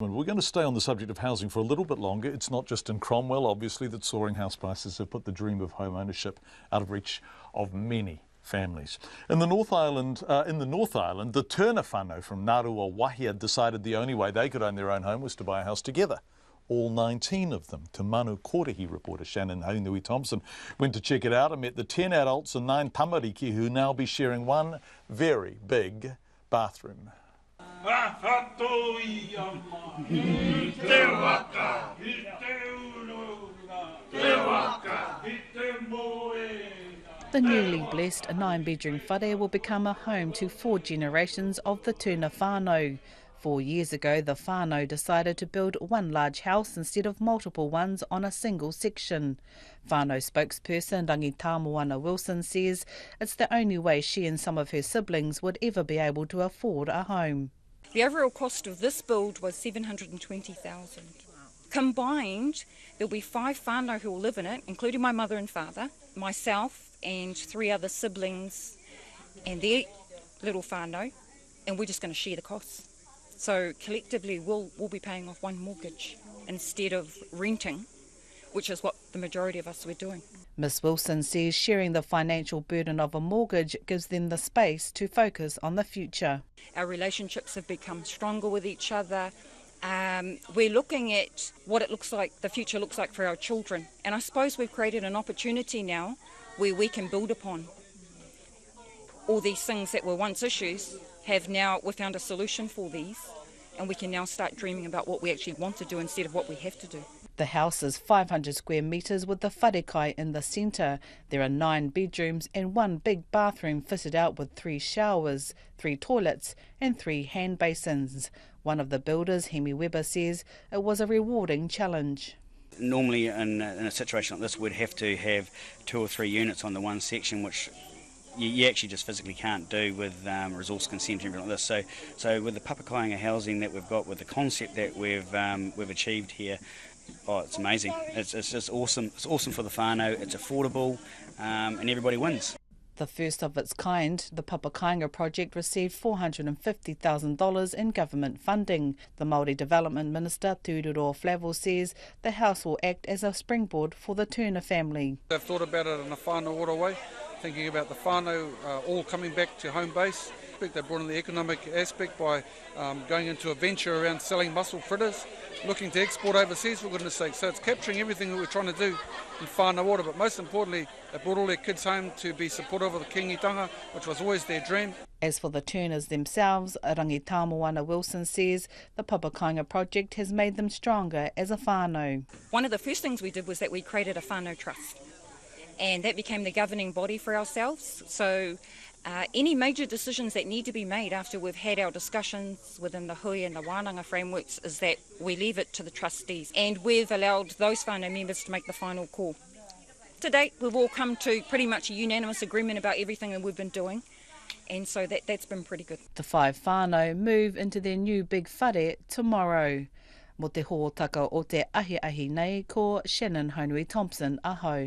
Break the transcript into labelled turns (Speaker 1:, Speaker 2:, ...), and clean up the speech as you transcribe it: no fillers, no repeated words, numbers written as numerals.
Speaker 1: We're going to stay on the subject of housing for a little bit longer. It's not just in Cromwell, obviously, that soaring house prices have put the dream of home ownership out of reach of many families. In the North Island, the Turner whanau from Ngaruawahia decided the only way they could own their own home was to buy a house together. All 19 of them. Te Manu Kōrehi reporter Shannon Haunui-Thompson went to check it out and met the 10 adults and 9 tamariki who now be sharing one very big bathroom.
Speaker 2: The newly blessed 9-bedroom whare will become a home to 4 generations of the Turner whanau. 4 years ago, the whanau decided to build one large house instead of multiple ones on a single section. Whanau spokesperson Ngaruawahia Wilson says it's the only way she and some of her siblings would ever be able to afford a home.
Speaker 3: The overall cost of this build was $720,000. Combined, there'll be 5 whanau who will live in it, including my mother and father, myself and 3 other siblings and their little whanau, and we're just going to share the costs. So collectively we'll be paying off one mortgage instead of renting, which is what the majority of us were doing.
Speaker 2: Ms Wilson says sharing the financial burden of a mortgage gives them the space to focus on the future.
Speaker 3: Our relationships have become stronger with each other. We're looking at what it looks like, the future looks like for our children. And I suppose we've created an opportunity now where we can build upon all these things that were once issues. We've found a solution for these, and we can now start dreaming about what we actually want to do instead of what we have to do.
Speaker 2: The house is 500 square metres with the wharekai in the centre. There are 9 bedrooms and 1 big bathroom fitted out with 3 showers, 3 toilets and 3 hand basins. One of the builders, Hemi Weber, says it was a rewarding challenge.
Speaker 4: Normally in a situation like this we'd have to have 2 or 3 units on the one section, which you actually just physically can't do with resource consent and everything like this. So with the papakainga housing that we've got, with the concept that we've achieved here, it's amazing. It's just awesome. It's awesome for the whanau. It's affordable, and everybody wins.
Speaker 2: The first of its kind, the Papakainga project received $450,000 in government funding. The Māori Development Minister, Tūroro Flavel, says the house will act as a springboard for the Turner family.
Speaker 5: They've thought about it in a whanau way, thinking about the whanau all coming back to home base. They brought in the economic aspect by going into a venture around selling mussel fritters, looking to export overseas, for goodness sake. So it's capturing everything that we're trying to do in whanau water, but most importantly, they brought all their kids home to be supportive of the kingitanga, which was always their dream.
Speaker 2: As for the Turners themselves, Ngaruawahia Wilson says the Papakainga project has made them stronger as a whanau.
Speaker 3: One of the first things we did was that we created a whanau trust, and that became the governing body for ourselves. So any major decisions that need to be made after we've had our discussions within the hui and the wānanga frameworks is that we leave it to the trustees, and we've allowed those whanau members to make the final call. To date, we've all come to pretty much a unanimous agreement about everything that we've been doing, and so that's been pretty good.
Speaker 2: The 5 whanau move into their new big whare tomorrow. Mo te hōtaka o te ahi nei ko Shannon Haunui-Thompson, aho.